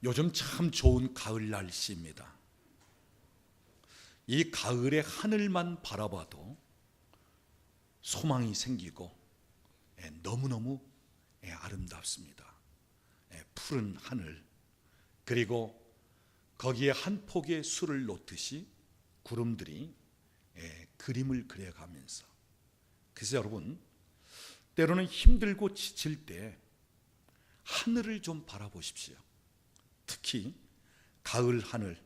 요즘 참 좋은 가을 날씨입니다. 이 가을의 하늘만 바라봐도 소망이 생기고 너무너무 아름답습니다. 푸른 하늘, 그리고 거기에 한 폭의 술을 놓듯이 구름들이 그림을 그려가면서, 그래서 여러분, 때로는 힘들고 지칠 때 하늘을 좀 바라보십시오. 특히 가을 하늘,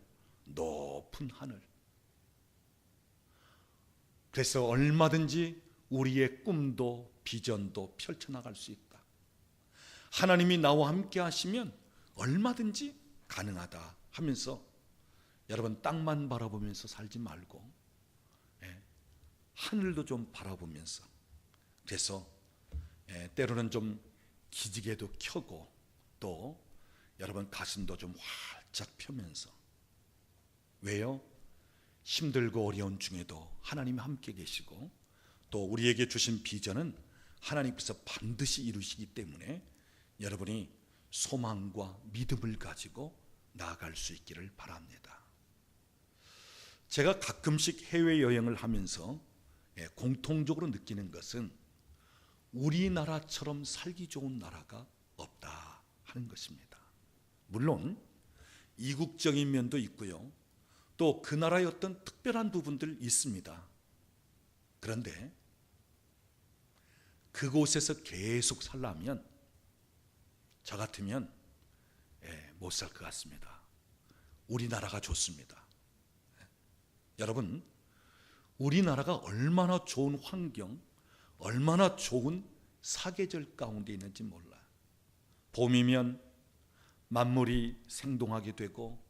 높은 하늘. 그래서 얼마든지 우리의 꿈도 비전도 펼쳐나갈 수 있다. 하나님이 나와 함께 하시면 얼마든지 가능하다 하면서, 여러분, 땅만 바라보면서 살지 말고 하늘도 좀 바라보면서, 그래서 때로는 좀 기지개도 켜고, 또 여러분 가슴도 좀 활짝 펴면서. 왜요? 힘들고 어려운 중에도 하나님이 함께 계시고, 또 우리에게 주신 비전은 하나님께서 반드시 이루시기 때문에 여러분이 소망과 믿음을 가지고 나아갈 수 있기를 바랍니다. 제가 가끔씩 해외여행을 하면서 공통적으로 느끼는 것은 우리나라처럼 살기 좋은 나라가 없다 하는 것입니다. 물론 이국적인 면도 있고요, 또 그 나라의 어떤 특별한 부분들 있습니다. 그런데 그곳에서 계속 살려면 저 같으면 못 살 것 같습니다. 우리나라가 좋습니다. 여러분, 우리나라가 얼마나 좋은 환경, 얼마나 좋은 사계절 가운데 있는지 몰라요. 봄이면 만물이 생동하게 되고,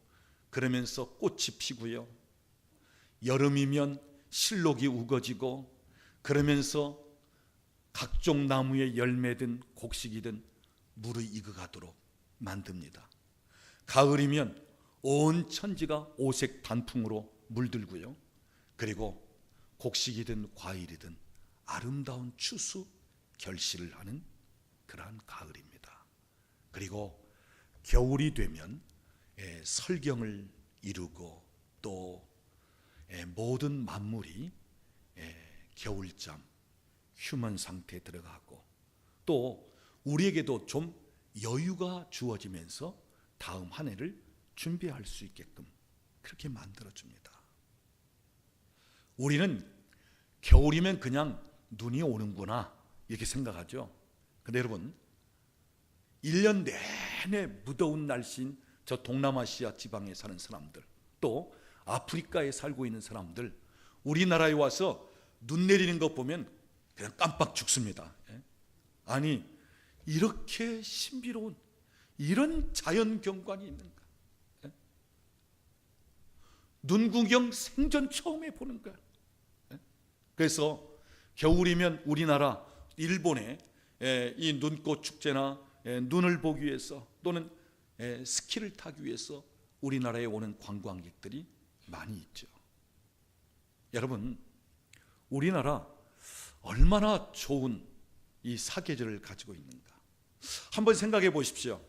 그러면서 꽃이 피고요, 여름이면 실록이 우거지고, 그러면서 각종 나무의 열매든 곡식이든 무르익어가도록 만듭니다. 가을이면 온 천지가 오색 단풍으로 물들고요, 그리고 곡식이든 과일이든 아름다운 추수 결실을 하는 그러한 가을입니다. 그리고 겨울이 되면 설경을 이루고, 또 모든 만물이 겨울잠, 휴먼 상태에 들어가고, 또 우리에게도 좀 여유가 주어지면서 다음 한 해를 준비할 수 있게끔 그렇게 만들어줍니다. 우리는 겨울이면 그냥 눈이 오는구나 이렇게 생각하죠. 그런데 여러분, 1년 내내 무더운 날씨인 저 동남아시아 지방에 사는 사람들, 또 아프리카에 살고 있는 사람들, 우리나라에 와서 눈 내리는 것 보면 그냥 깜빡 죽습니다. 아니, 이렇게 신비로운 이런 자연 경관이 있는가? 눈 구경 생전 처음 해보는 거야. 그래서 겨울이면 우리나라, 일본의 이 눈꽃 축제나 눈을 보기 위해서, 또는 스키를 타기 위해서 우리나라에 오는 관광객들이 많이 있죠. 여러분, 우리나라 얼마나 좋은 이 사계절을 가지고 있는가 한번 생각해 보십시오.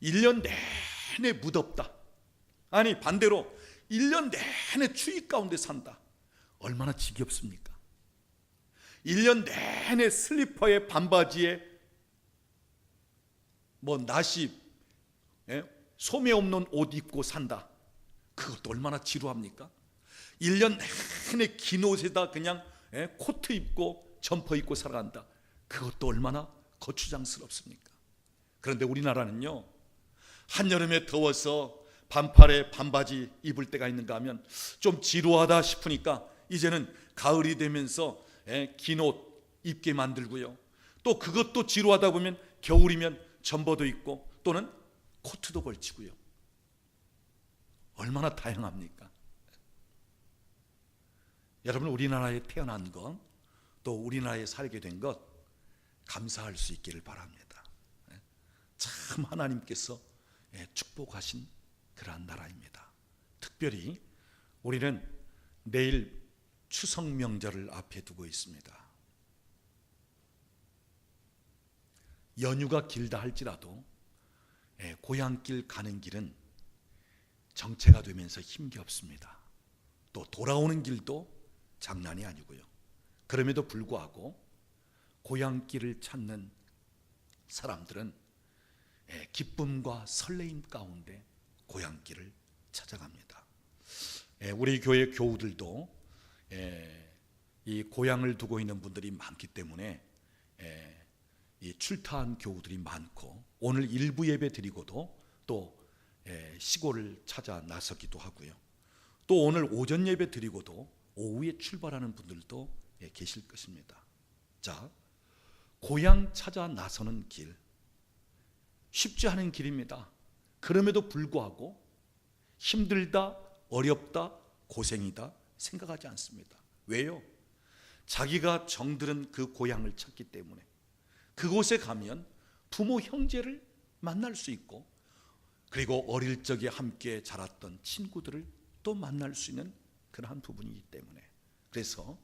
1년 내내 무덥다, 아니 반대로 1년 내내 추위 가운데 산다. 얼마나 지겹습니까? 1년 내내 슬리퍼에 반바지에 나시 소매 없는 옷 입고 산다. 그것도 얼마나 지루합니까? 1년 내내 긴 옷에다 그냥 코트 입고 점퍼 입고 살아간다. 그것도 얼마나 거추장스럽습니까? 그런데 우리나라는요, 한여름에 더워서 반팔에 반바지 입을 때가 있는가 하면 좀 지루하다 싶으니까 이제는 가을이 되면서 긴 옷 입게 만들고요, 또 그것도 지루하다 보면 겨울이면 점퍼도 입고 또는 코트도 걸치고요. 얼마나 다양합니까? 여러분, 우리나라에 태어난 것, 또 우리나라에 살게 된 것 감사할 수 있기를 바랍니다. 참 하나님께서 축복하신 그러한 나라입니다. 특별히 우리는 내일 추석 명절을 앞에 두고 있습니다. 연휴가 길다 할지라도 고향길 가는 길은 정체가 되면서 힘겹습니다. 또 돌아오는 길도 장난이 아니고요. 그럼에도 불구하고 고향길을 찾는 사람들은 기쁨과 설레임 가운데 고향길을 찾아갑니다. 우리 교회 교우들도 이 고향을 두고 있는 분들이 많기 때문에 이 출타한 교우들이 많고, 오늘 일부 예배 드리고도 또 시골을 찾아 나서기도 하고요. 또 오늘 오전 예배 드리고도 오후에 출발하는 분들도 계실 것입니다. 자, 고향 찾아 나서는 길, 쉽지 않은 길입니다. 그럼에도 불구하고 힘들다, 어렵다, 고생이다 생각하지 않습니다. 왜요? 자기가 정들은 그 고향을 찾기 때문에 그곳에 가면 부모, 형제를 만날 수 있고, 그리고 어릴 적에 함께 자랐던 친구들을 또 만날 수 있는 그러한 부분이기 때문에, 그래서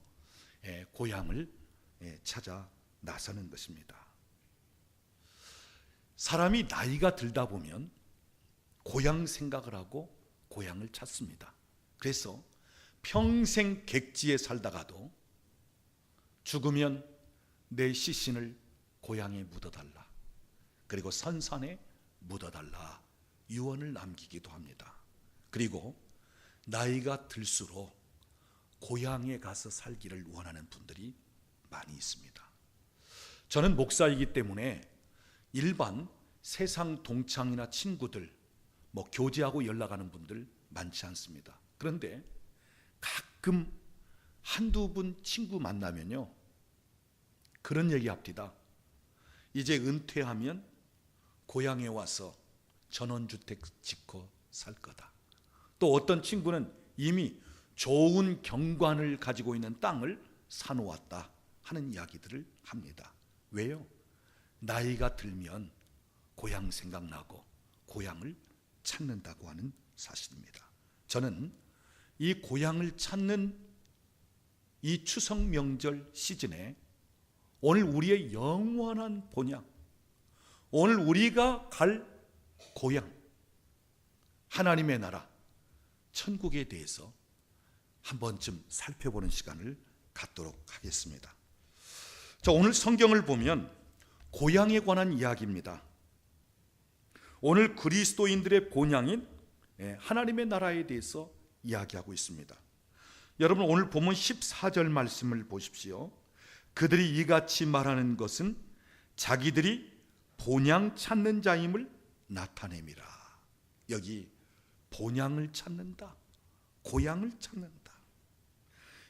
고향을 찾아 나서는 것입니다. 사람이 나이가 들다 보면 고향 생각을 하고 고향을 찾습니다. 그래서 평생 객지에 살다가도 죽으면 내 시신을 고향에 묻어달라, 그리고 선산에 묻어달라 유언을 남기기도 합니다. 그리고 나이가 들수록 고향에 가서 살기를 원하는 분들이 많이 있습니다. 저는 목사이기 때문에 일반 세상 동창이나 친구들, 교제하고 연락하는 분들 많지 않습니다. 그런데 가끔 한두 분 친구 만나면요, 그런 얘기 합니다. 이제 은퇴하면 고향에 와서 전원주택 짓고 살 거다. 또 어떤 친구는 이미 좋은 경관을 가지고 있는 땅을 사놓았다 하는 이야기들을 합니다. 왜요? 나이가 들면 고향 생각나고 고향을 찾는다고 하는 사실입니다. 저는 이 고향을 찾는 이 추석 명절 시즌에 오늘 우리의 영원한 본향, 오늘 우리가 갈 고향, 하나님의 나라, 천국에 대해서 한 번쯤 살펴보는 시간을 갖도록 하겠습니다. 자, 오늘 성경을 보면 고향에 관한 이야기입니다. 오늘 그리스도인들의 본향인 하나님의 나라에 대해서 이야기하고 있습니다. 여러분, 오늘 본문 14절 말씀을 보십시오. 그들이 이같이 말하는 것은 자기들이 본향 찾는 자임을 나타냄이라. 여기 본향을 찾는다, 고향을 찾는다.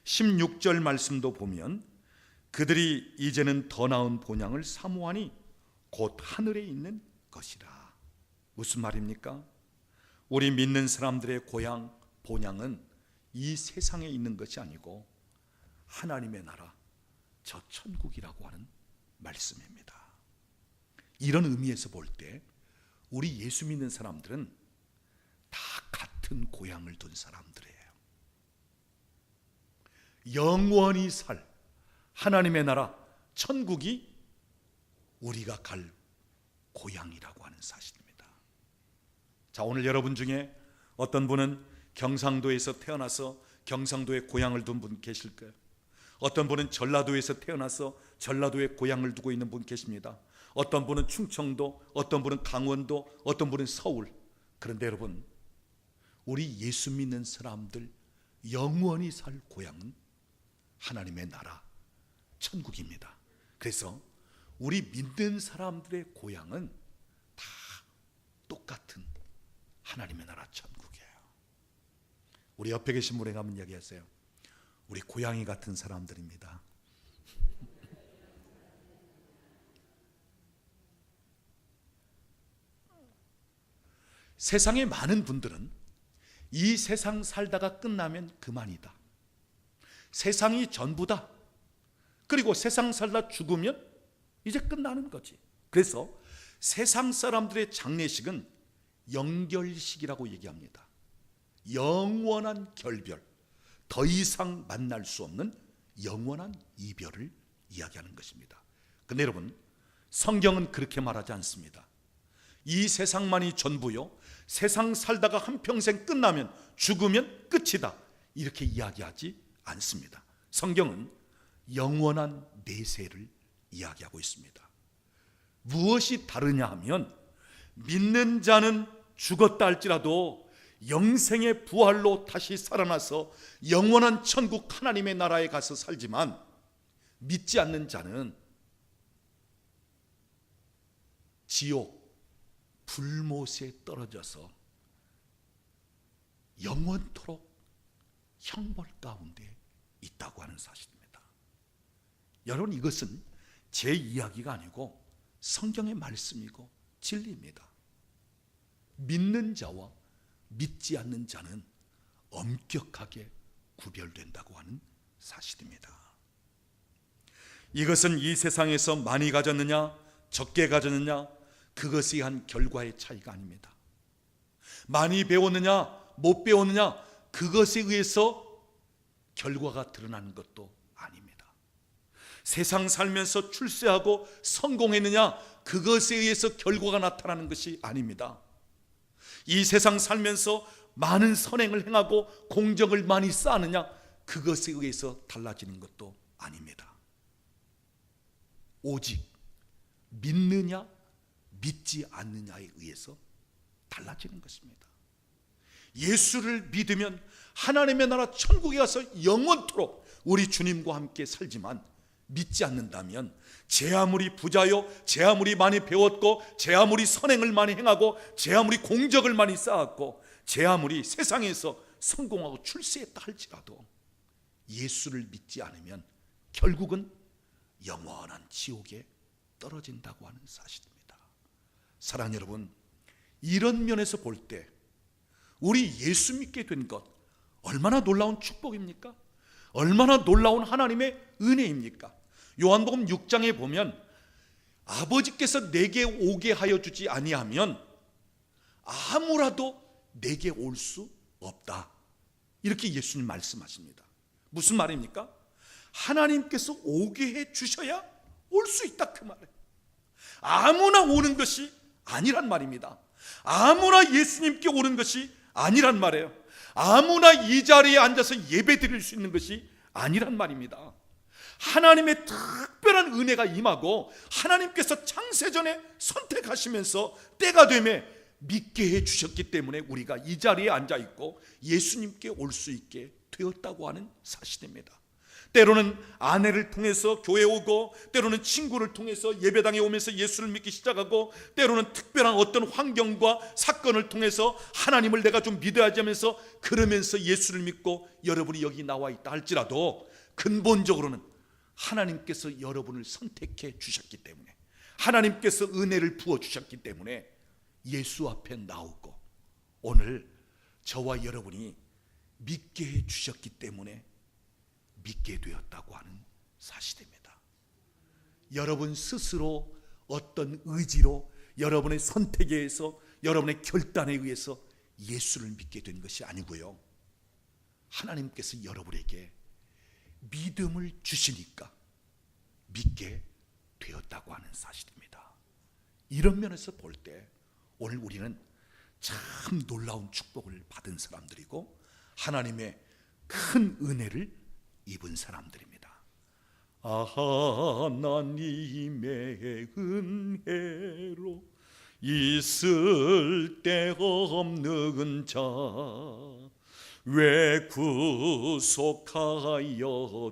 16절 말씀도 보면 그들이 이제는 더 나은 본향을 사모하니 곧 하늘에 있는 것이라. 무슨 말입니까? 우리 믿는 사람들의 고향, 본향은 이 세상에 있는 것이 아니고 하나님의 나라, 저 천국이라고 하는 말씀입니다. 이런 의미에서 볼 때 우리 예수 믿는 사람들은 다 같은 고향을 둔 사람들이에요. 영원히 살 하나님의 나라, 천국이 우리가 갈 고향이라고 하는 사실입니다. 자, 오늘 여러분 중에 어떤 분은 경상도에서 태어나서 경상도에 고향을 둔 분 계실 거예요. 어떤 분은 전라도에서 태어나서 전라도에 고향을 두고 있는 분 계십니다. 어떤 분은 충청도, 어떤 분은 강원도, 어떤 분은 서울. 그런데 여러분, 우리 예수 믿는 사람들 영원히 살 고향은 하나님의 나라, 천국입니다. 그래서 우리 믿는 사람들의 고향은 다 똑같은 하나님의 나라, 천국이에요. 우리 옆에 계신 분에게 한번 이야기하세요. 우리 고양이 같은 사람들입니다. 세상에 많은 분들은 이 세상 살다가 끝나면 그만이다, 세상이 전부다, 그리고 세상 살다 죽으면 이제 끝나는 거지. 그래서 세상 사람들의 장례식은 영결식이라고 얘기합니다. 영원한 결별, 더 이상 만날 수 없는 영원한 이별을 이야기하는 것입니다. 근데 여러분, 성경은 그렇게 말하지 않습니다. 이 세상만이 전부요, 세상 살다가 한평생 끝나면, 죽으면 끝이다, 이렇게 이야기하지 않습니다. 성경은 영원한 내세를 이야기하고 있습니다. 무엇이 다르냐 하면, 믿는 자는 죽었다 할지라도 영생의 부활로 다시 살아나서 영원한 천국 하나님의 나라에 가서 살지만, 믿지 않는 자는 지옥 불못에 떨어져서 영원토록 형벌 가운데 있다고 하는 사실입니다. 여러분, 이것은 제 이야기가 아니고 성경의 말씀이고 진리입니다. 믿는 자와 믿지 않는 자는 엄격하게 구별된다고 하는 사실입니다. 이것은 이 세상에서 많이 가졌느냐 적게 가졌느냐 그것에 의한 결과의 차이가 아닙니다. 많이 배웠느냐 못 배웠느냐 그것에 의해서 결과가 드러나는 것도 아닙니다. 세상 살면서 출세하고 성공했느냐 그것에 의해서 결과가 나타나는 것이 아닙니다. 이 세상 살면서 많은 선행을 행하고 공적을 많이 쌓느냐 그것에 의해서 달라지는 것도 아닙니다. 오직 믿느냐 믿지 않느냐에 의해서 달라지는 것입니다. 예수를 믿으면 하나님의 나라 천국에 가서 영원토록 우리 주님과 함께 살지만, 믿지 않는다면 제 아무리 부자요, 제 아무리 많이 배웠고, 제 아무리 선행을 많이 행하고, 제 아무리 공적을 많이 쌓았고, 제 아무리 세상에서 성공하고 출세했다 할지라도 예수를 믿지 않으면 결국은 영원한 지옥에 떨어진다고 하는 사실입니다. 사랑하는 여러분, 이런 면에서 볼 때 우리 예수 믿게 된 것 얼마나 놀라운 축복입니까? 얼마나 놀라운 하나님의 은혜입니까? 요한복음 6장에 보면 아버지께서 내게 오게 하여 주지 아니하면 아무라도 내게 올 수 없다, 이렇게 예수님 말씀하십니다. 무슨 말입니까? 하나님께서 오게 해 주셔야 올 수 있다, 그 말이에요. 아무나 오는 것이 아니란 말입니다. 아무나 예수님께 오는 것이 아니란 말이에요. 아무나 이 자리에 앉아서 예배 드릴 수 있는 것이 아니란 말입니다. 하나님의 특별한 은혜가 임하고 하나님께서 창세전에 선택하시면서 때가 되매 믿게 해 주셨기 때문에 우리가 이 자리에 앉아 있고 예수님께 올 수 있게 되었다고 하는 사실입니다. 때로는 아내를 통해서 교회 오고, 때로는 친구를 통해서 예배당에 오면서 예수를 믿기 시작하고, 때로는 특별한 어떤 환경과 사건을 통해서 하나님을 내가 좀 믿어야지 하면서 그러면서 예수를 믿고 여러분이 여기 나와 있다 할지라도 근본적으로는 하나님께서 여러분을 선택해 주셨기 때문에, 하나님께서 은혜를 부어 주셨기 때문에 예수 앞에 나오고, 오늘 저와 여러분이 믿게 해 주셨기 때문에 믿게 되었다고 하는 사실입니다. 여러분 스스로 어떤 의지로, 여러분의 선택에 의해서, 여러분의 결단에 의해서 예수를 믿게 된 것이 아니고요, 하나님께서 여러분에게 믿음을 주시니까 믿게 되었다고 하는 사실입니다. 이런 면에서 볼 때 오늘 우리는 참 놀라운 축복을 받은 사람들이고 하나님의 큰 은혜를 입은 사람들입니다. 하나님의 은혜로 있을 데 없는 자 왜 구속하여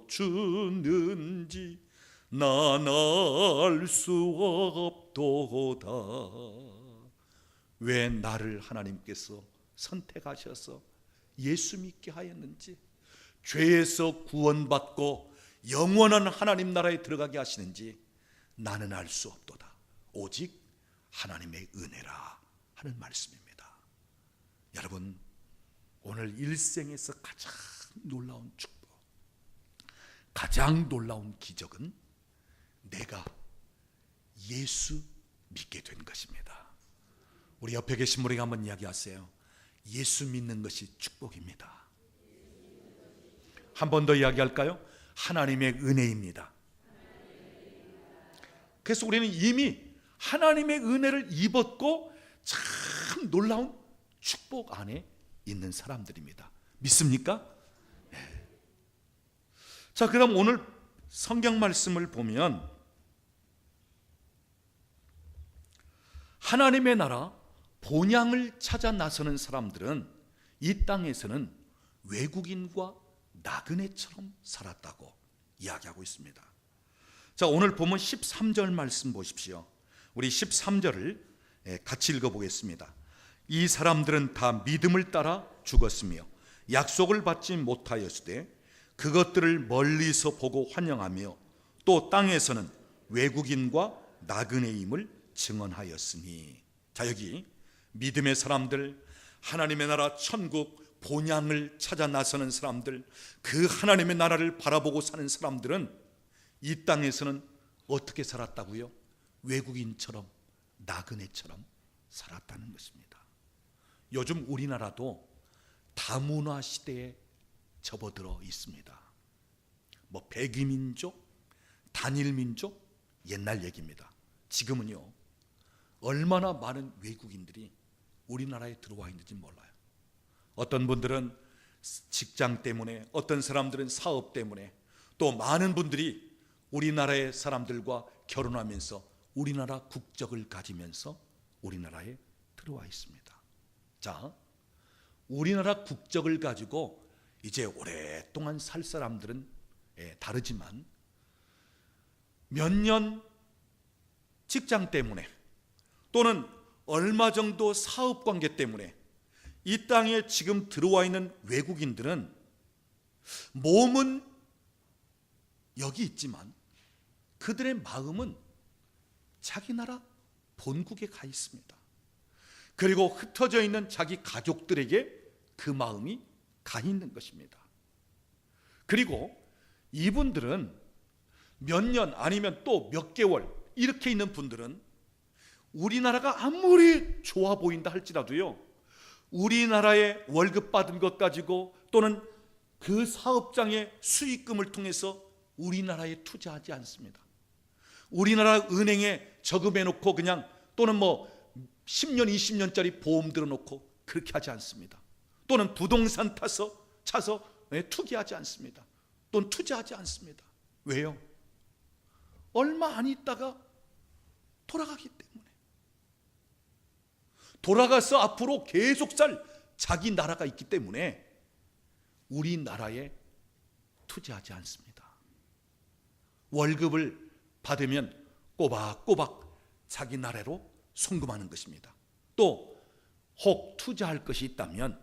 주는지 난 알 수 없도다. 왜 나를 하나님께서 선택하셔서 예수 믿게 하였는지, 죄에서 구원받고 영원한 하나님 나라에 들어가게 하시는지 나는 알 수 없도다. 오직 하나님의 은혜라 하는 말씀입니다. 여러분, 오늘 일생에서 가장 놀라운 축복, 가장 놀라운 기적은 내가 예수 믿게 된 것입니다. 우리 옆에 계신 분에게 한번 이야기하세요. 예수 믿는 것이 축복입니다. 한 번 더 이야기할까요? 하나님의 은혜입니다. 그래서 우리는 이미 하나님의 은혜를 입었고 참 놀라운 축복 안에 있는 사람들입니다. 믿습니까? 네. 자, 그럼 오늘 성경 말씀을 보면 하나님의 나라 본향을 찾아 나서는 사람들은 이 땅에서는 외국인과 나그네처럼 살았다고 이야기하고 있습니다. 자, 오늘 보면 13절 말씀 보십시오. 우리 13절을 같이 읽어보겠습니다. 이 사람들은 다 믿음을 따라 죽었으며 약속을 받지 못하였으되 그것들을 멀리서 보고 환영하며 또 땅에서는 외국인과 나그네임을 증언하였으니. 자, 여기 믿음의 사람들, 하나님의 나라 천국 본향을 찾아 나서는 사람들, 그 하나님의 나라를 바라보고 사는 사람들은 이 땅에서는 어떻게 살았다고요? 외국인처럼, 나그네처럼 살았다는 것입니다. 요즘 우리나라도 다문화 시대에 접어들어 있습니다. 뭐 백이민족, 단일민족, 옛날 얘기입니다. 지금은요, 얼마나 많은 외국인들이 우리나라에 들어와 있는지 몰라요. 어떤 분들은 직장 때문에, 어떤 사람들은 사업 때문에, 또 많은 분들이 우리나라의 사람들과 결혼하면서 우리나라 국적을 가지면서 우리나라에 들어와 있습니다. 자, 우리나라 국적을 가지고 이제 오랫동안 살 사람들은 다르지만 몇 년 직장 때문에 또는 얼마 정도 사업 관계 때문에 이 땅에 지금 들어와 있는 외국인들은 몸은 여기 있지만 그들의 마음은 자기 나라 본국에 가 있습니다. 그리고 흩어져 있는 자기 가족들에게 그 마음이 가 있는 것입니다. 그리고 이분들은 몇 년 아니면 또 몇 개월 이렇게 있는 분들은 우리나라가 아무리 좋아 보인다 할지라도요, 우리나라의 월급 받은 것 가지고 또는 그 사업장의 수익금을 통해서 우리나라에 투자하지 않습니다. 우리나라 은행에 저금해 놓고 그냥, 또는 뭐 10년 20년짜리 보험 들어놓고 그렇게 하지 않습니다. 또는 부동산 차서 투기하지 않습니다. 또는 투자하지 않습니다. 왜요? 얼마 안 있다가 돌아가기 때문에. 돌아가서 앞으로 계속 살 자기 나라가 있기 때문에 우리나라에 투자하지 않습니다. 월급을 받으면 꼬박꼬박 자기 나라로 송금하는 것입니다. 또 혹 투자할 것이 있다면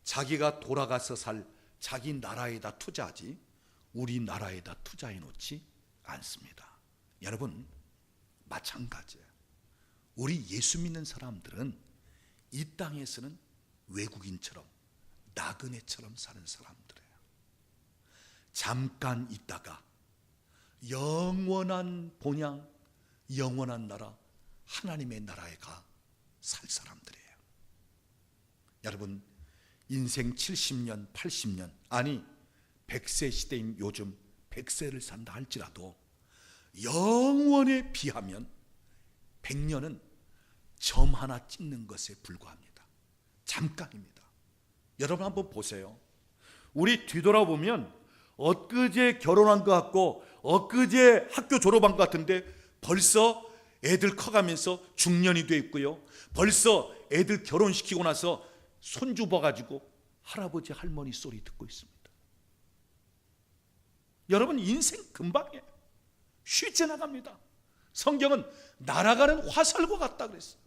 자기가 돌아가서 살 자기 나라에다 투자하지 우리나라에다 투자해 놓지 않습니다. 여러분, 마찬가지예요. 우리 예수 믿는 사람들은 이 땅에서는 외국인처럼, 나그네처럼 사는 사람들이에요. 잠깐 있다가 영원한 본향, 영원한 나라, 하나님의 나라에 가 살 사람들이에요. 여러분, 인생 70년, 80년, 아니 100세 시대인 요즘 100세를 산다 할지라도 영원에 비하면 100년은 점 하나 찍는 것에 불과합니다. 잠깐입니다. 여러분 한번 보세요. 우리 뒤돌아보면 엊그제 결혼한 것 같고 엊그제 학교 졸업한 것 같은데 벌써 애들 커가면서 중년이 돼 있고요, 벌써 애들 결혼시키고 나서 손주 봐가지고 할아버지 할머니 소리 듣고 있습니다. 여러분, 인생 금방이에요. 쉬 지나갑니다. 성경은 날아가는 화살과 같다 그랬어요.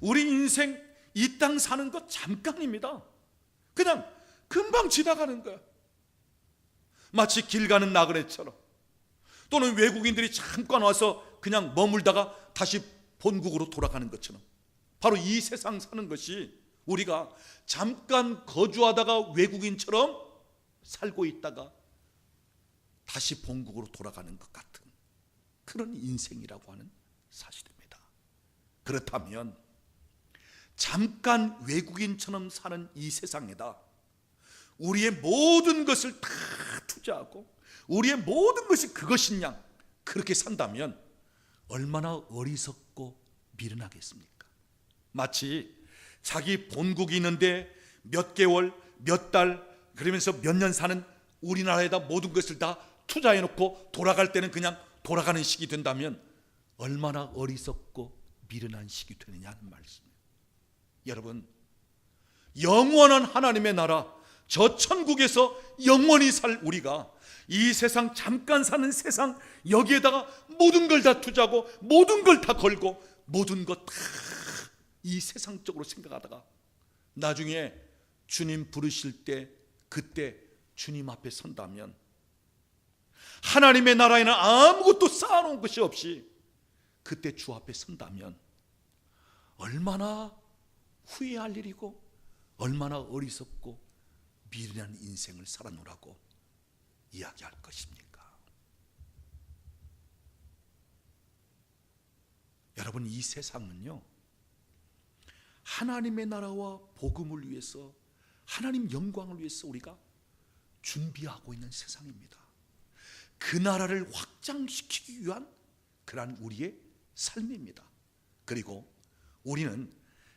우리 인생 이 땅 사는 것 잠깐입니다. 그냥 금방 지나가는 거야. 마치 길 가는 나그네처럼, 또는 외국인들이 잠깐 와서 그냥 머물다가 다시 본국으로 돌아가는 것처럼, 바로 이 세상 사는 것이 우리가 잠깐 거주하다가 외국인처럼 살고 있다가 다시 본국으로 돌아가는 것 같은 그런 인생이라고 하는 사실입니다. 그렇다면 잠깐 외국인처럼 사는 이 세상에다 우리의 모든 것을 다 투자하고 우리의 모든 것이 그것인 양 그렇게 산다면 얼마나 어리석고 미련하겠습니까? 마치 자기 본국이 있는데 몇 개월, 몇 달, 그러면서 몇 년 사는 우리나라에다 모든 것을 다 투자해놓고 돌아갈 때는 그냥 돌아가는 시기 된다면 얼마나 어리석고 미련한 시기 되느냐 하는 말씀이에요. 여러분, 영원한 하나님의 나라, 저 천국에서 영원히 살 우리가 이 세상 잠깐 사는 세상, 여기에다가 모든 걸 다 투자하고 모든 걸 다 걸고 모든 것 다 이 세상적으로 생각하다가 나중에 주님 부르실 때, 그때 주님 앞에 선다면 하나님의 나라에는 아무것도 쌓아놓은 것이 없이 그때 주 앞에 선다면 얼마나 후회할 일이고 얼마나 어리석고 미련한 인생을 살아노라고 이야기할 것입니까? 여러분, 이 세상은요, 하나님의 나라와 복음을 위해서, 하나님 영광을 위해서 우리가 준비하고 있는 세상입니다. 그 나라를 확장시키기 위한 그러한 우리의 삶입니다. 그리고 우리는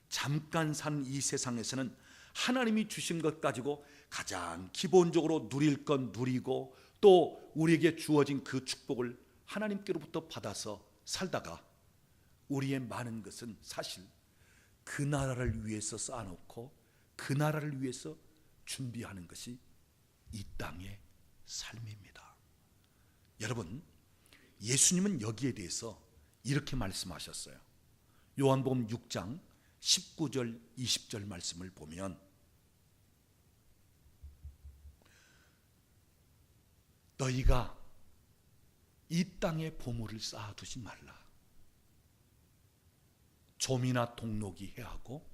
잠깐 산 이 세상에서는 하나님이 주신 것 가지고 가장 기본적으로 누릴 건 누리고 또 우리에게 주어진 그 축복을 하나님께로부터 받아서 살다가 우리의 많은 것은 사실 그 나라를 위해서 쌓아놓고 그 나라를 위해서 준비하는 것이 이 땅의 삶입니다. 여러분, 예수님은 여기에 대해서 이렇게 말씀하셨어요. 요한복음 6장 19절 20절 말씀을 보면 너희가 이 땅에 보물을 쌓아두지 말라. 좀이나 동록이 해하고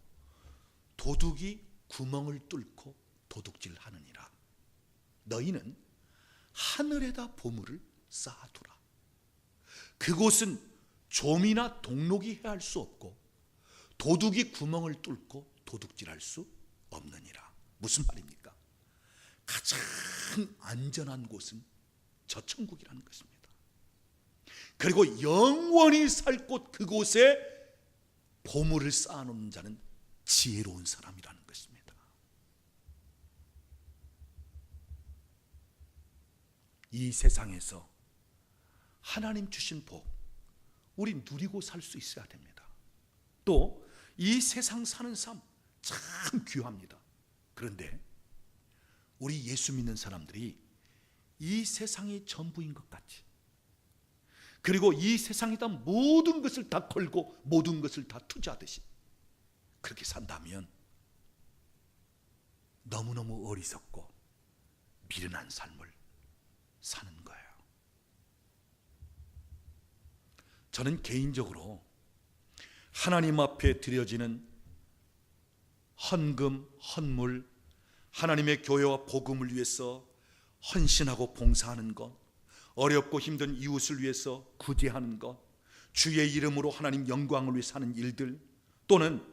도둑이 구멍을 뚫고 도둑질하느니라. 너희는 하늘에다 보물을 쌓아두라. 그곳은 좀이나 동록이 해할 수 없고 도둑이 구멍을 뚫고 도둑질할 수 없느니라. 무슨 말입니까? 가장 안전한 곳은 저 천국이라는 것입니다. 그리고 영원히 살 곳 그곳에 보물을 쌓아놓는 자는 지혜로운 사람이라는 것입니다. 이 세상에서 하나님 주신 복, 우리 누리고 살 수 있어야 됩니다. 또 이 세상 사는 삶 참 귀합니다. 그런데 우리 예수 믿는 사람들이 이 세상이 전부인 것 같이, 그리고 이 세상에다 모든 것을 다 걸고 모든 것을 다 투자하듯이 그렇게 산다면 너무너무 어리석고 미련한 삶을 사는 거예요. 저는 개인적으로 하나님 앞에 드려지는 헌금, 헌물, 하나님의 교회와 복음을 위해서 헌신하고 봉사하는 것, 어렵고 힘든 이웃을 위해서 구제하는 것, 주의 이름으로 하나님 영광을 위해 사는 일들, 또는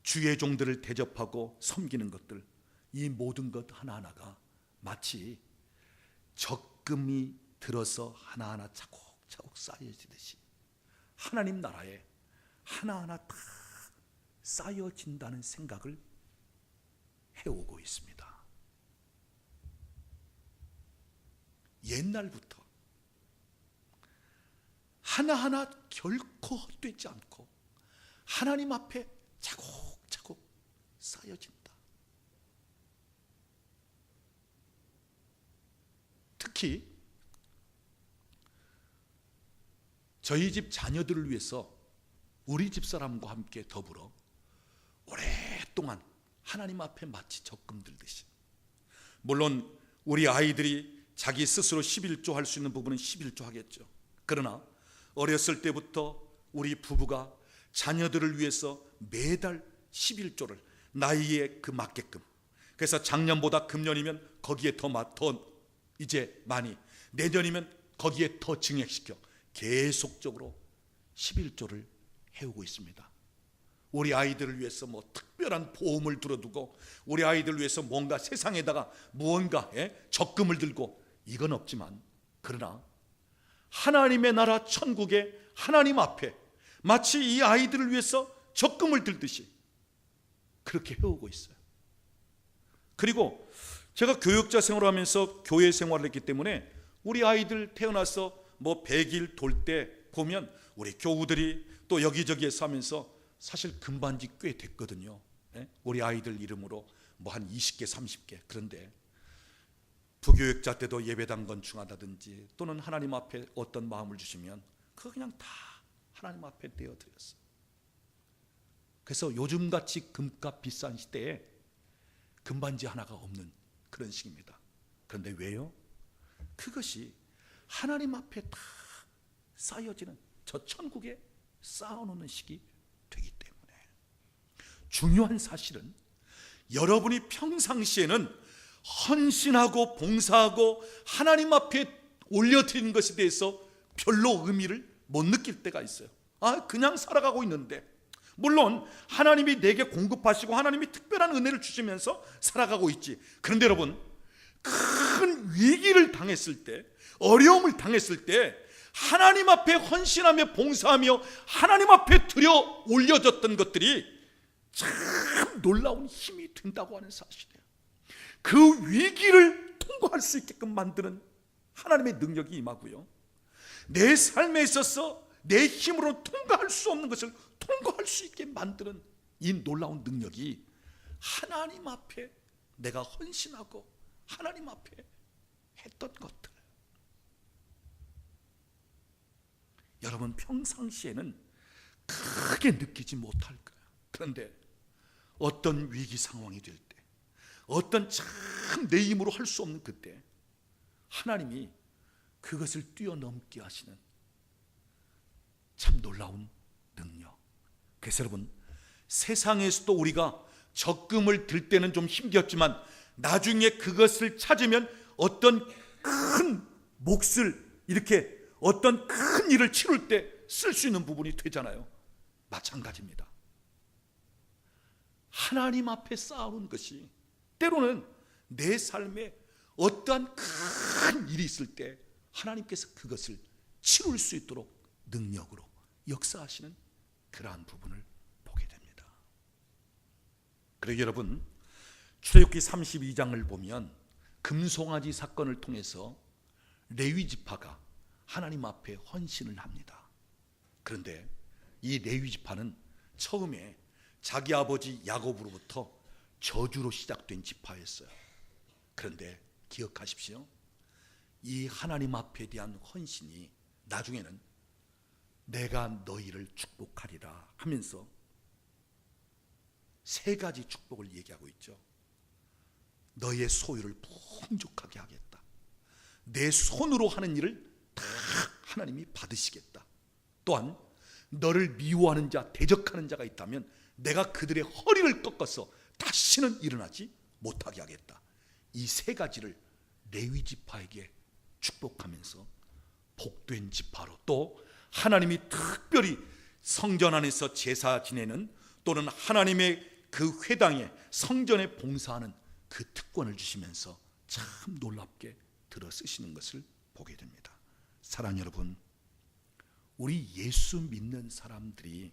주의 종들을 대접하고 섬기는 것들, 이 모든 것 하나하나가 마치 적금이 들어서 하나하나 차곡차곡 쌓여지듯이 하나님 나라에 하나하나 다 쌓여진다는 생각을 해오고 있습니다. 옛날부터 하나하나 결코 헛되지 않고 하나님 앞에 차곡차곡 쌓여진다. 특히 저희 집 자녀들을 위해서 우리 집사람과 함께 더불어 오랫동안 하나님 앞에 마치 적금 들듯이, 물론 우리 아이들이 자기 스스로 11조 할 수 있는 부분은 11조 하겠죠. 그러나 어렸을 때부터 우리 부부가 자녀들을 위해서 매달 11조를 나이에 그 맞게끔, 그래서 작년보다 금년이면 거기에 더 이제 많이, 내년이면 거기에 더 증액시켜 계속적으로 11조를 해오고 있습니다. 우리 아이들을 위해서 뭐 특별한 보험을 들어두고 우리 아이들을 위해서 뭔가 세상에다가 무언가에 적금을 들고 이건 없지만, 그러나 하나님의 나라 천국에 하나님 앞에 마치 이 아이들을 위해서 적금을 들듯이 그렇게 해오고 있어요. 그리고 제가 교육자 생활하면서 교회 생활을 했기 때문에 우리 아이들 태어나서 뭐 100일 돌 때 보면 우리 교우들이 또 여기저기에서 하면서 사실 금반지 꽤 됐거든요. 우리 아이들 이름으로 뭐 한 20개 30개. 그런데 부교육자 때도 예배당 건축하다든지 또는 하나님 앞에 어떤 마음을 주시면 그거 그냥 다 하나님 앞에 떼어드렸어요. 그래서 요즘같이 금값 비싼 시대에 금반지 하나가 없는 그런 시기입니다. 그런데 왜요? 그것이 하나님 앞에 다 쌓여지는 저 천국에 쌓아놓는 시기 되기 때문에 중요한 사실은 여러분이 평상시에는 헌신하고 봉사하고 하나님 앞에 올려드리는 것에 대해서 별로 의미를 못 느낄 때가 있어요. 그냥 살아가고 있는데, 물론 하나님이 내게 공급하시고 하나님이 특별한 은혜를 주시면서 살아가고 있지. 그런데 여러분, 큰 위기를 당했을 때, 어려움을 당했을 때 하나님 앞에 헌신하며 봉사하며 하나님 앞에 들여 올려졌던 것들이 참 놀라운 힘이 된다고 하는 사실이에요. 그 위기를 통과할 수 있게끔 만드는 하나님의 능력이 임하고요, 내 삶에 있어서 내 힘으로 통과할 수 없는 것을 통과할 수 있게 만드는 이 놀라운 능력이 하나님 앞에 내가 헌신하고 하나님 앞에 했던 것들. 여러분 평상시에는 크게 느끼지 못할 거예요. 그런데 어떤 위기 상황이 될 때, 어떤 참 내 힘으로 할 수 없는 그때 하나님이 그것을 뛰어넘게 하시는 참 놀라운 능력. 그래서 여러분, 세상에서도 우리가 적금을 들 때는 좀 힘겼지만 나중에 그것을 찾으면 어떤 큰 몫을, 이렇게 어떤 큰 일을 치룰 때 쓸 수 있는 부분이 되잖아요. 마찬가지입니다. 하나님 앞에 쌓아놓은 것이 때로는 내 삶에 어떠한 큰 일이 있을 때 하나님께서 그것을 치룰 수 있도록 능력으로 역사하시는 그러한 부분을 보게 됩니다. 그리고 여러분, 출애굽기 32장을 보면 금송아지 사건을 통해서 레위 지파가 하나님 앞에 헌신을 합니다. 그런데 이 레위 지파는 처음에 자기 아버지 야곱으로부터 저주로 시작된 지파였어요. 그런데 기억하십시오. 이 하나님 앞에 대한 헌신이 나중에는 내가 너희를 축복하리라 하면서 세 가지 축복을 얘기하고 있죠. 너희의 소유를 풍족하게 하겠다. 내 손으로 하는 일을 다 하나님이 받으시겠다. 또한 너를 미워하는 자, 대적하는 자가 있다면 내가 그들의 허리를 꺾어서 다시는 일어나지 못하게 하겠다. 이 세 가지를 레위 지파에게 축복하면서 복된 지파로, 또 하나님이 특별히 성전 안에서 제사 지내는, 또는 하나님의 그 회당에 성전에 봉사하는 그 특권을 주시면서 참 놀랍게 들어 쓰시는 것을 보게 됩니다. 사랑하는 여러분, 우리 예수 믿는 사람들이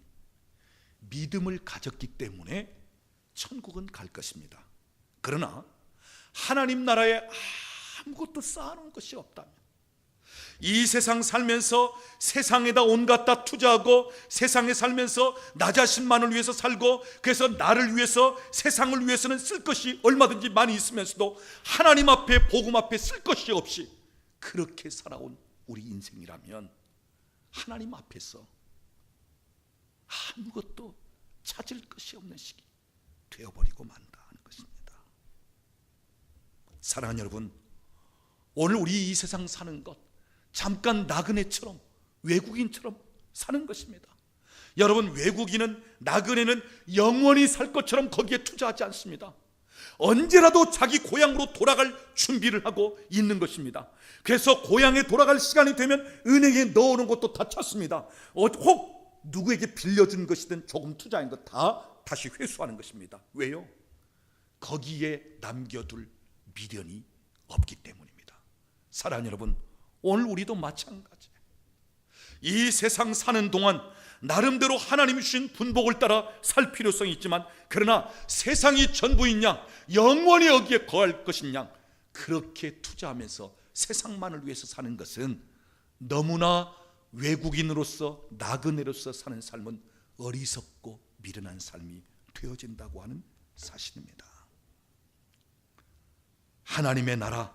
믿음을 가졌기 때문에 천국은 갈 것입니다. 그러나 하나님 나라에 아무것도 쌓아놓은 것이 없다면, 이 세상 살면서 세상에다 온갖 다 투자하고 세상에 살면서 나 자신만을 위해서 살고, 그래서 나를 위해서, 세상을 위해서는 쓸 것이 얼마든지 많이 있으면서도 하나님 앞에, 복음 앞에 쓸 것이 없이 그렇게 살아온 우리 인생이라면 하나님 앞에서 아무것도 찾을 것이 없는 시기 되어버리고 만다 하는 것입니다. 사랑하는 여러분, 오늘 우리 이 세상 사는 것 잠깐 나그네처럼, 외국인처럼 사는 것입니다. 여러분, 외국인은, 나그네는 영원히 살 것처럼 거기에 투자하지 않습니다. 언제라도 자기 고향으로 돌아갈 준비를 하고 있는 것입니다. 그래서 고향에 돌아갈 시간이 되면 은행에 넣어놓은 것도 다 찾습니다. 혹 누구에게 빌려준 것이든 조금 투자한 것 다 다시 회수하는 것입니다. 왜요? 거기에 남겨둘 미련이 없기 때문입니다. 사랑하는 여러분, 오늘 우리도 마찬가지예요. 이 세상 사는 동안 나름대로 하나님이 주신 분복을 따라 살 필요성이 있지만, 그러나 세상이 전부인 양, 영원히 여기에 거할 것인 양, 그렇게 투자하면서 세상만을 위해서 사는 것은 너무나 외국인으로서 나그네로서 사는 삶은 어리석고 미련한 삶이 되어진다고 하는 사실입니다. 하나님의 나라,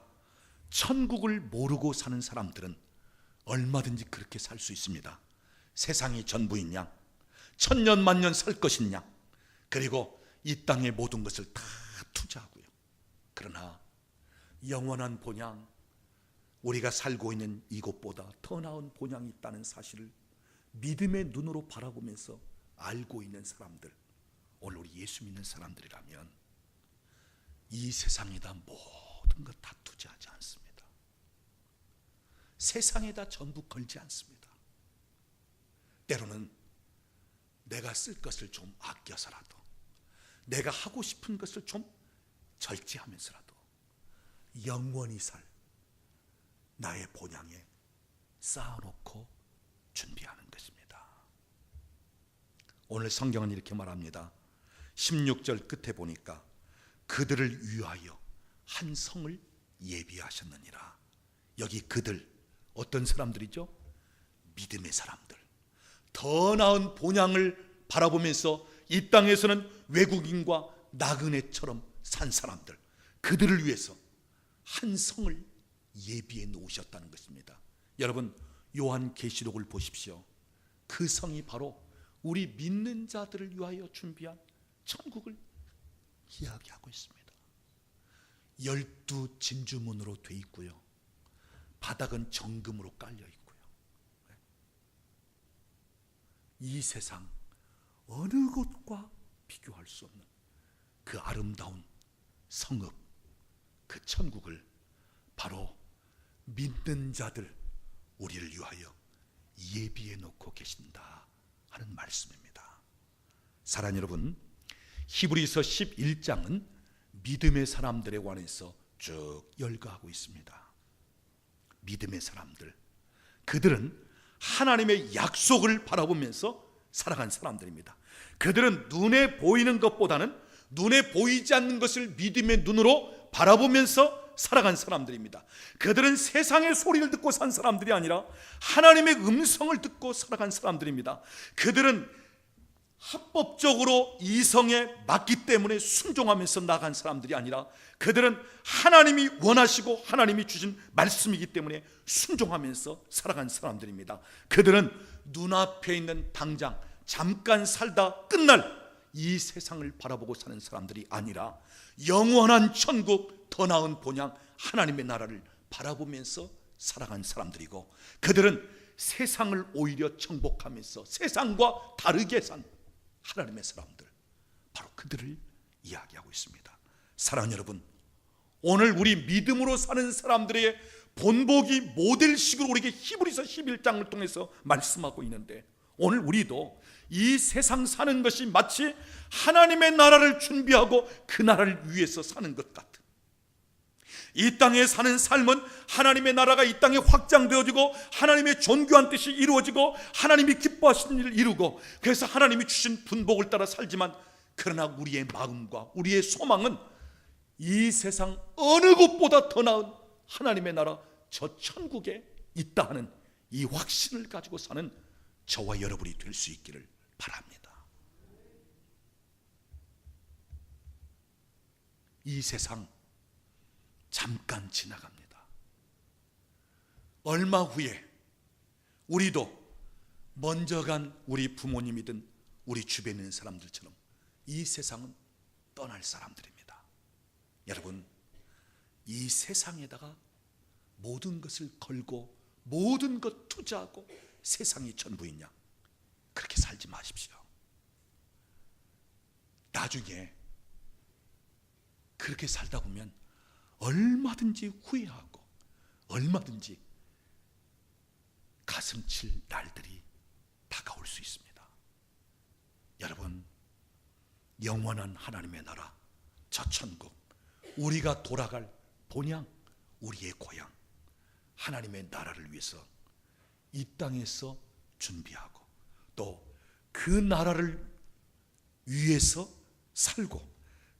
천국을 모르고 사는 사람들은 얼마든지 그렇게 살 수 있습니다. 세상이 전부인 양, 천년 만년 살 것인 양, 그리고 이 땅의 모든 것을 다 투자하고요. 그러나 영원한 본향, 우리가 살고 있는 이곳보다 더 나은 본향이 있다는 사실을 믿음의 눈으로 바라보면서 알고 있는 사람들, 오늘 우리 예수 믿는 사람들이라면 이 세상에다 모든 것 다 투자하지 않습니다. 세상에다 전부 걸지 않습니다. 때로는 내가 쓸 것을 좀 아껴서라도, 내가 하고 싶은 것을 좀 절제하면서라도 영원히 살 나의 본향에 쌓아놓고 준비하는 것입니다. 오늘 성경은 이렇게 말합니다. 16절 끝에 보니까 그들을 위하여 한 성을 예비하셨느니라. 여기 그들, 어떤 사람들이죠? 믿음의 사람들, 더 나은 본향을 바라보면서 이 땅에서는 외국인과 나그네처럼 산 사람들, 그들을 위해서 한 성을 예비해 놓으셨다는 것입니다. 여러분, 요한계시록을 보십시오. 그 성이 바로 우리 믿는 자들을 위하여 준비한 천국을 이야기하고 있습니다. 12 진주문으로 돼 있고요, 바닥은 정금으로 깔려 있고요. 이 세상 어느 곳과 비교할 수 없는 그 아름다운 성읍, 그 천국을 바로 믿는 자들, 우리를 위하여 예비해 놓고 계신다 하는 말씀입니다. 사랑하는 여러분, 히브리서 11장은 믿음의 사람들에 관해서 쭉 열거하고 있습니다. 믿음의 사람들, 그들은 하나님의 약속을 바라보면서 살아간 사람들입니다. 그들은 눈에 보이는 것보다는 눈에 보이지 않는 것을 믿음의 눈으로 바라보면서 살아간 사람들입니다. 그들은 세상의 소리를 듣고 산 사람들이 아니라 하나님의 음성을 듣고 살아간 사람들입니다. 그들은 합법적으로 이성에 맞기 때문에 순종하면서 나간 사람들이 아니라 그들은 하나님이 원하시고 하나님이 주신 말씀이기 때문에 순종하면서 살아간 사람들입니다. 그들은 눈앞에 있는 당장 잠깐 살다 끝날 이 세상을 바라보고 사는 사람들이 아니라 영원한 천국, 더 나은 본향 하나님의 나라를 바라보면서 살아간 사람들이고, 그들은 세상을 오히려 정복하면서 세상과 다르게 산 하나님의 사람들, 바로 그들을 이야기하고 있습니다. 사랑하는 여러분, 오늘 우리 믿음으로 사는 사람들의 본보기 모델식으로 우리에게 히브리서 11장을 통해서 말씀하고 있는데, 오늘 우리도 이 세상 사는 것이 마치 하나님의 나라를 준비하고 그 나라를 위해서 사는 것 같은, 이 땅에 사는 삶은 하나님의 나라가 이 땅에 확장되어지고 하나님의 존귀한 뜻이 이루어지고 하나님이 기뻐하시는 일을 이루고, 그래서 하나님이 주신 분복을 따라 살지만, 그러나 우리의 마음과 우리의 소망은 이 세상 어느 곳보다 더 나은 하나님의 나라, 저 천국에 있다 하는 이 확신을 가지고 사는 저와 여러분이 될 수 있기를 바랍니다. 이 세상 잠깐 지나갑니다. 얼마 후에 우리도 먼저 간 우리 부모님이든 우리 주변에 있는 사람들처럼 이 세상은 떠날 사람들입니다. 여러분, 이 세상에다가 모든 것을 걸고 모든 것 투자하고 세상이 전부인 양 그렇게 살지 마십시오. 나중에 그렇게 살다 보면 얼마든지 후회하고 얼마든지 가슴 칠 날들이 다가올 수 있습니다. 여러분, 영원한 하나님의 나라, 저 천국, 우리가 돌아갈 본향, 우리의 고향, 하나님의 나라를 위해서 이 땅에서 준비하고 또 그 나라를 위해서 살고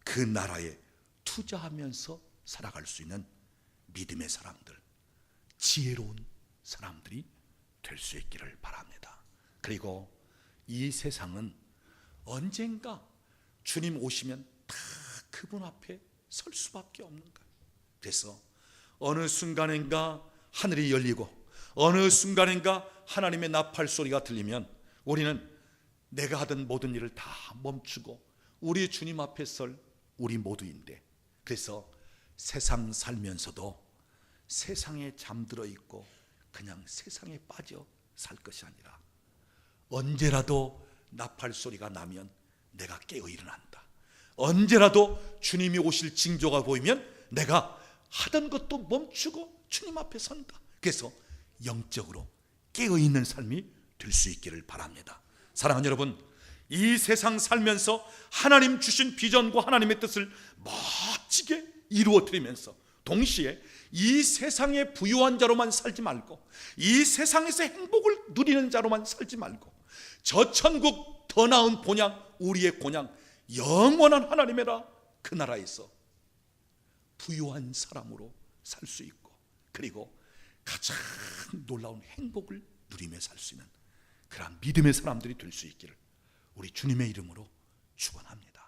그 나라에 투자하면서 살아갈 수 있는 믿음의 사람들, 지혜로운 사람들이 될 수 있기를 바랍니다. 그리고 이 세상은 언젠가 주님 오시면 다 그분 앞에 설 수밖에 없는 거예요. 그래서 어느 순간인가 하늘이 열리고 어느 순간인가 하나님의 나팔 소리가 들리면 우리는 내가 하던 모든 일을 다 멈추고 우리 주님 앞에 설 우리 모두인데, 그래서 세상 살면서도 세상에 잠들어 있고 그냥 세상에 빠져 살 것이 아니라 언제라도 나팔 소리가 나면 내가 깨어 일어난다. 언제라도 주님이 오실 징조가 보이면 내가 하던 것도 멈추고 주님 앞에 선다. 그래서 영적으로 깨어 있는 삶이 될 수 있기를 바랍니다. 사랑하는 여러분, 이 세상 살면서 하나님 주신 비전과 하나님의 뜻을 멋지게 이루어 드리면서 동시에 이 세상의 부유한 자로만 살지 말고 이 세상에서 행복을 누리는 자로만 살지 말고 저 천국 더 나은 본향, 우리의 본향, 영원한 하나님의 나라, 그 나라에서 부유한 사람으로 살 수 있고 그리고 가장 놀라운 행복을 누리며 살 수 있는 그러한 믿음의 사람들이 될 수 있기를 우리 주님의 이름으로 축원합니다.